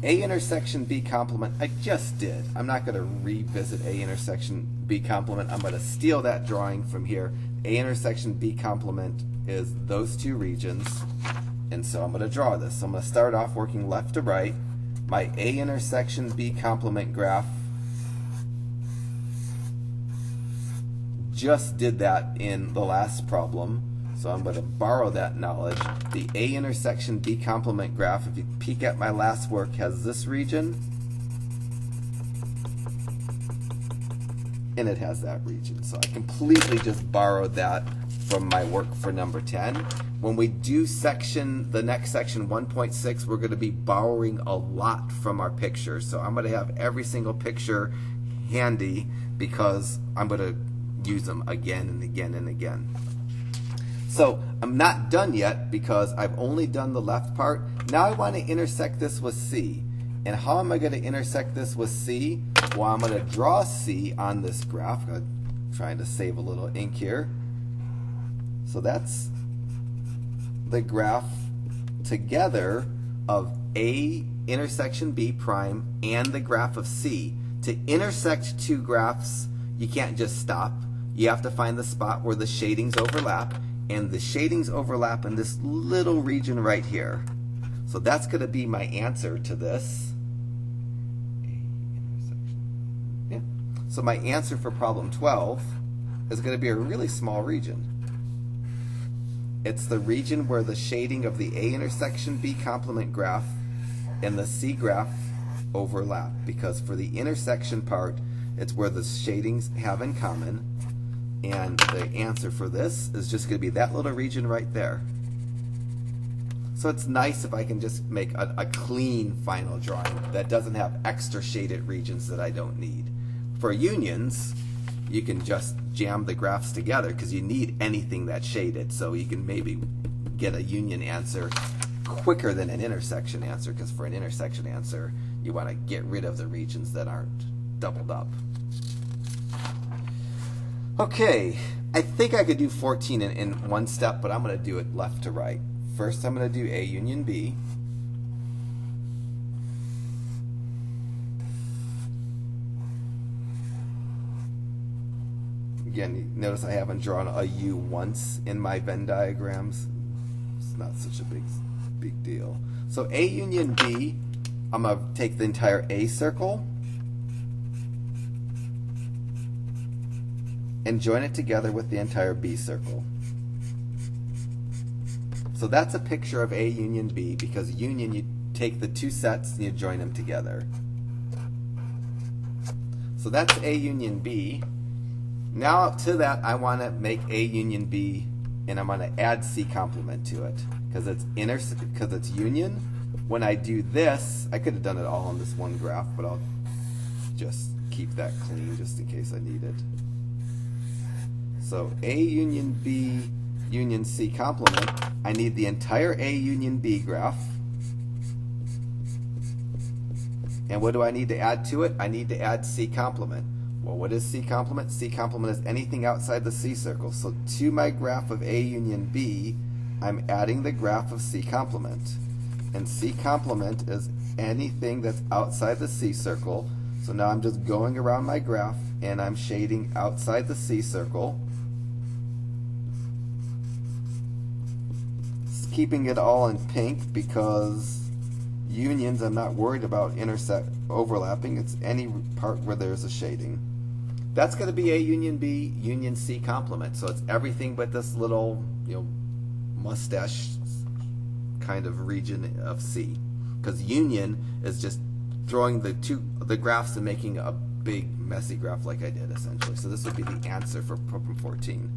A intersection B complement, I just did. I'm not going to revisit A intersection B complement. I'm going to steal that drawing from here. A intersection B complement is those two regions. And so I'm going to draw this. So I'm going to start off working left to right. My A intersection B complement graph just did that in the last problem. So I'm going to borrow that knowledge. The A intersection B complement graph, if you peek at my last work, has this region, and it has that region. So I completely just borrowed that from my work for number 10. When we do the next section 1.6, we're going to be borrowing a lot from our pictures. So I'm going to have every single picture handy because I'm going to use them again and again and again. So I'm not done yet because I've only done the left part. Now I want to intersect this with C. And how am I going to intersect this with C? Well, I'm going to draw C on this graph. I'm trying to save a little ink here. So that's the graph together of A intersection B prime and the graph of C. To intersect two graphs, you can't just stop. You have to find the spot where the shadings overlap. And the shadings overlap in this little region right here. So that's going to be my answer to this. Yeah. So my answer for problem 12 is going to be a really small region. It's the region where the shading of the A intersection B complement graph and the C graph overlap. Because for the intersection part, it's where the shadings have in common. And the answer for this is just going to be that little region right there. So it's nice if I can just make a clean final drawing that doesn't have extra shaded regions that I don't need. For unions, you can just jam the graphs together because you need anything that's shaded. So you can maybe get a union answer quicker than an intersection answer, because for an intersection answer, you want to get rid of the regions that aren't doubled up. Okay, I think I could do 14 in one step, but I'm going to do it left to right. First, I'm going to do A union B. Again, notice I haven't drawn a U once in my Venn diagrams. It's not such a big deal. So A union B, I'm going to take the entire A circle and join it together with the entire B circle. So that's a picture of A union B, because union, you take the two sets and you join them together. So that's A union B. Now to that, I want to make A union B, and I'm going to add C complement to it because it's union. When I do this, I could have done it all on this one graph, but I'll just keep that clean just in case I need it. So A union B union C complement, I need the entire A union B graph. And what do I need to add to it? I need to add C complement. Well, what is C complement? C complement is anything outside the C circle. So to my graph of A union B, I'm adding the graph of C complement. And C complement is anything that's outside the C circle. So now I'm just going around my graph and I'm shading outside the C circle. Just keeping it all in pink because unions I'm not worried about overlapping. It's any part where there's a shading. That's going to be A union B union C complement. So it's everything but this little, mustache kind of region of C, because union is just throwing the graphs and making a big messy graph like I did essentially. So this would be the answer for problem 14.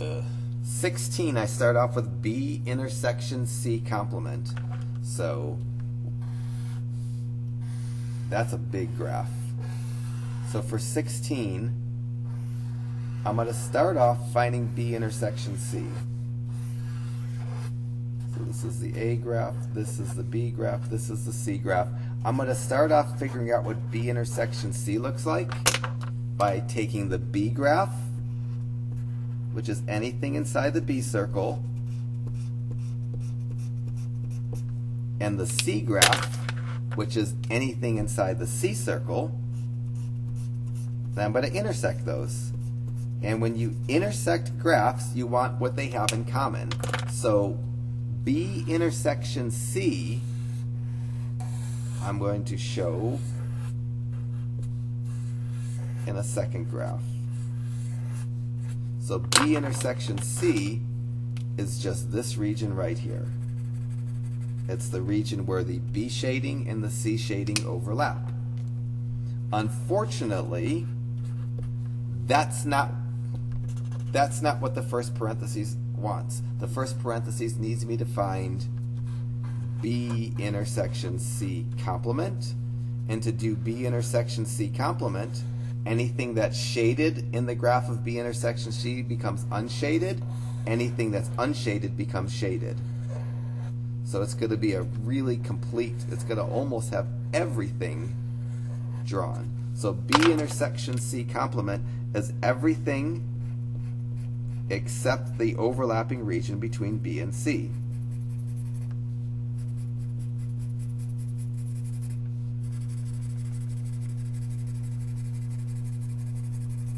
Uh, 16, I start off with B intersection C complement. So that's a big graph. So for 16, I'm going to start off finding B intersection C. So this is the A graph, this is the B graph, this is the C graph. I'm going to start off figuring out what B intersection C looks like by taking the B graph, which is anything inside the B circle, and the C graph, which is anything inside the C circle. Then I'm going to intersect those. And when you intersect graphs, you want what they have in common. So B intersection C, I'm going to show in a second graph. So B intersection C is just this region right here. It's the region where the B shading and the C shading overlap. Unfortunately, that's not what the first parentheses wants. The first parentheses needs me to find B intersection C complement. And to do B intersection C complement, anything that's shaded in the graph of B intersection C becomes unshaded. Anything that's unshaded becomes shaded. So it's going to be a really complete, it's going to almost have everything drawn. So B intersection C complement is everything except the overlapping region between B and C.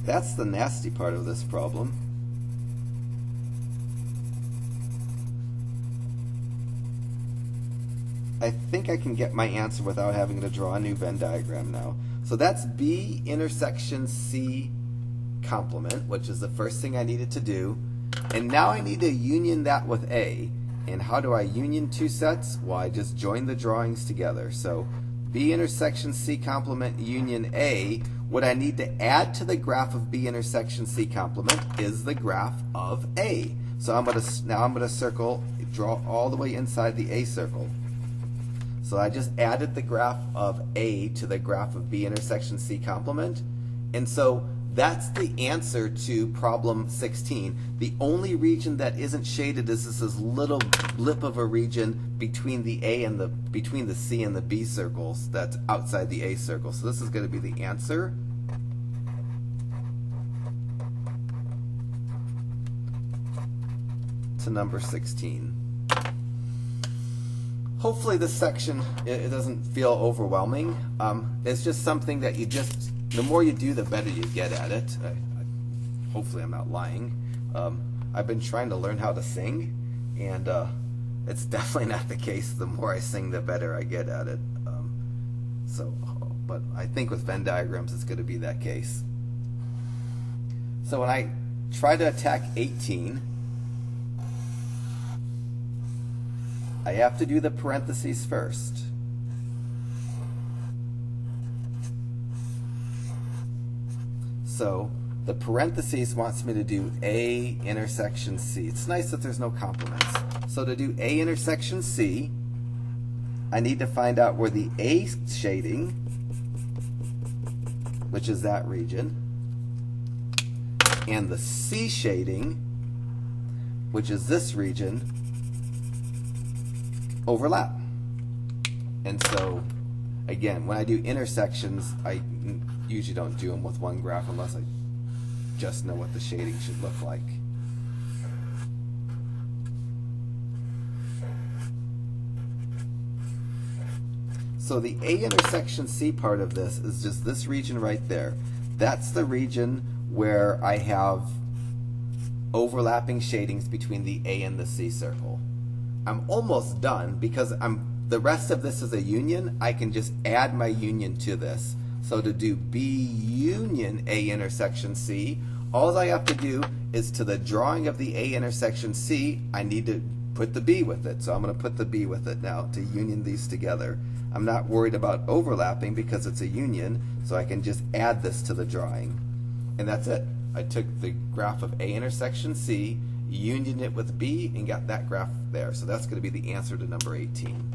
That's the nasty part of this problem. I think I can get my answer without having to draw a new Venn diagram now. So that's B intersection C complement, which is the first thing I needed to do. And now I need to union that with A. And how do I union two sets? Well, I just join the drawings together. So B intersection C complement union A, what I need to add to the graph of B intersection C complement is the graph of A. So I'm going to circle, draw all the way inside the A circle. So I just added the graph of A to the graph of B intersection C complement. And so that's the answer to problem 16. The only region that isn't shaded is this little blip of a region between the A and between the C and the B circles that's outside the A circle. So this is going to be the answer. To number 16. Hopefully this section, it doesn't feel overwhelming. It's just something that the more you do, the better you get at it. Hopefully I'm not lying. I've been trying to learn how to sing, and it's definitely not the case. The more I sing, the better I get at it. But I think with Venn diagrams, it's going to be that case. So when I try to attack 18, I have to do the parentheses first. So the parentheses wants me to do A intersection C. It's nice that there's no complements. So to do A intersection C, I need to find out where the A shading, which is that region, and the C shading, which is this region, overlap. And so, again, when I do intersections, I usually don't do them with one graph unless I just know what the shading should look like. So the A intersection C part of this is just this region right there. That's the region where I have overlapping shadings between the A and the C circle. I'm almost done because the rest of this is a union. I can just add my union to this. So to do B union A intersection C, all I have to do is to the drawing of the A intersection C, I need to put the B with it. So I'm going to put the B with it now to union these together. I'm not worried about overlapping because it's a union, so I can just add this to the drawing. And that's it. I took the graph of A intersection C, unioned it with B, and got that graph there. So that's going to be the answer to number 18.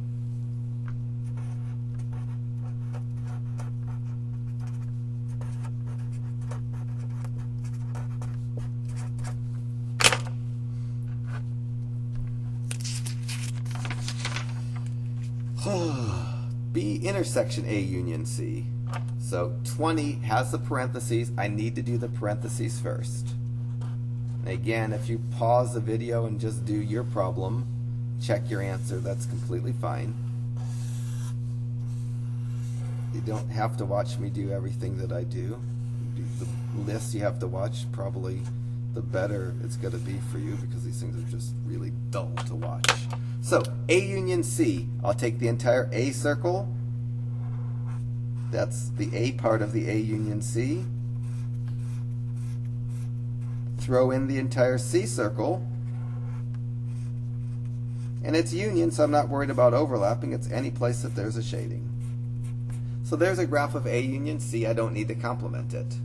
B intersection A union C. So 20 has the parentheses. I need to do the parentheses first. Again, if you pause the video and just do your problem, check your answer, that's completely fine. You don't have to watch me do everything that I do. The less you have to watch, probably the better it's going to be for you, because these things are just really dull to watch. So A union C, I'll take the entire A circle. That's the A part of the A union C. Throw in the entire C circle. And it's union, so I'm not worried about overlapping. It's any place that there's a shading. So there's a graph of A union C. I don't need to complement it.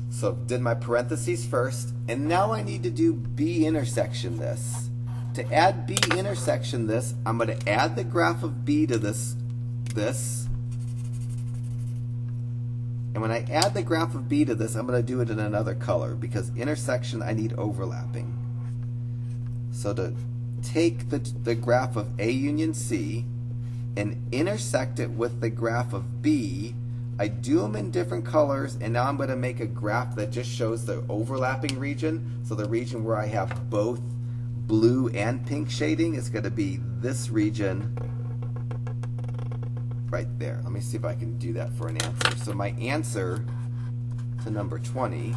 So did my parentheses first, and now I need to do B intersection this. To add B intersection this, I'm going to add the graph of B to this. And when I add the graph of B to this, I'm going to do it in another color, because intersection, I need overlapping. So to take the graph of A union C and intersect it with the graph of B, I do them in different colors, and now I'm going to make a graph that just shows the overlapping region. So the region where I have both blue and pink shading is going to be this region right there. Let me see if I can do that for an answer. So my answer to number 20,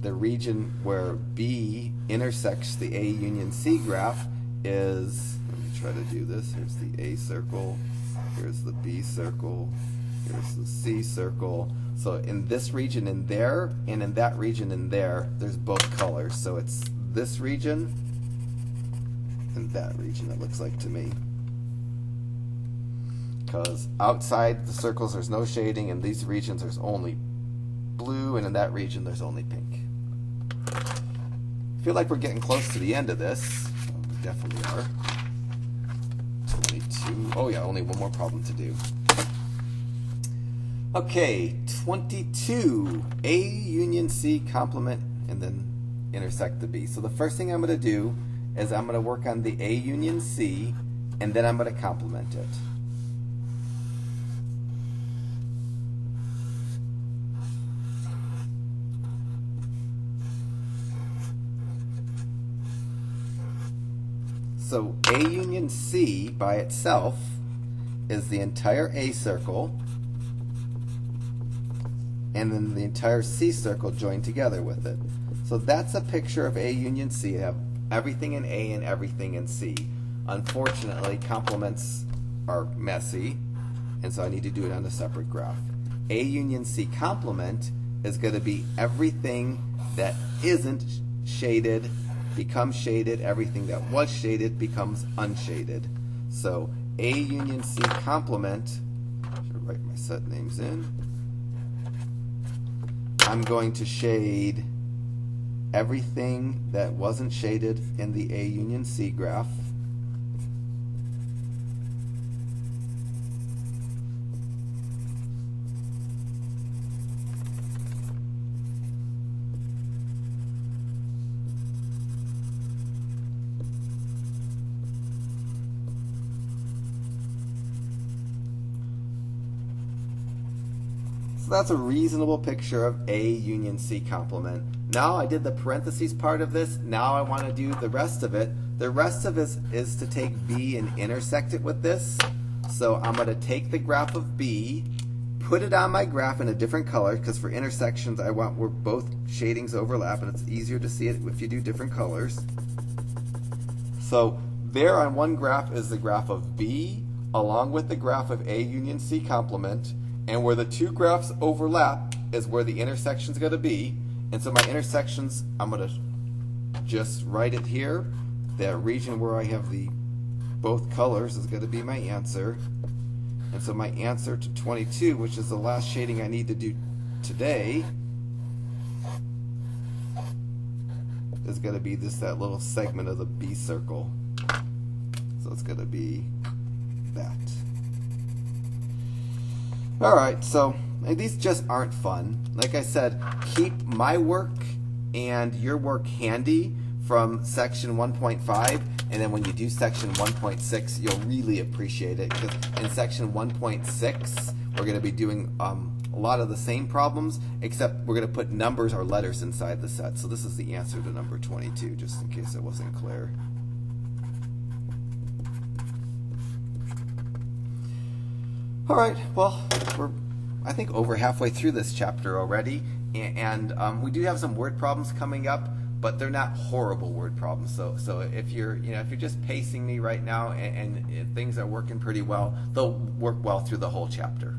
the region where B intersects the A union C graph is, let me try to do this. Here's the A circle, here's the B circle, here's the C circle. So in this region in there, and in that region in there, there's both colors. So it's this region and that region, it looks like to me. Because outside the circles there's no shading, in these regions there's only blue, and in that region there's only pink. I feel like we're getting close to the end of this. We definitely are. 22. Oh yeah, only one more problem to do. Okay, 22. A union C complement and then intersect the B. So the first thing I'm going to do is I'm going to work on the A union C, and then I'm going to complement it. So A union C by itself is the entire A circle, and then the entire C circle joined together with it. So that's a picture of A union C. I have everything in A and everything in C. Unfortunately, complements are messy, and so I need to do it on a separate graph. A union C complement is going to be everything that isn't shaded becomes shaded. Everything that was shaded becomes unshaded. So A union C complement, I should write my set names in. I'm going to shade everything that wasn't shaded in the A union C graph. So that's a reasonable picture of A union C complement. Now I did the parentheses part of this. Now I want to do the rest of it. The rest of it is to take B and intersect it with this. So I'm going to take the graph of B, put it on my graph in a different color, because for intersections I want where both shadings overlap, and it's easier to see it if you do different colors. So there on one graph is the graph of B along with the graph of A union C complement. And where the two graphs overlap is where the intersection is going to be. And so my intersections, I'm going to just write it here. That region where I have the both colors is going to be my answer. And so my answer to 22, which is the last shading I need to do today, is going to be that little segment of the B circle. So it's going to be that. Alright, so these just aren't fun. Like I said, keep my work and your work handy from section 1.5, and then when you do section 1.6, you'll really appreciate it, because in section 1.6, we're going to be doing a lot of the same problems, except we're going to put numbers or letters inside the set. So this is the answer to number 22, just in case it wasn't clear. All right, well, we're, I think, over halfway through this chapter already, and we do have some word problems coming up, but they're not horrible word problems. So if you're just pacing me right now and things are working pretty well, they'll work well through the whole chapter.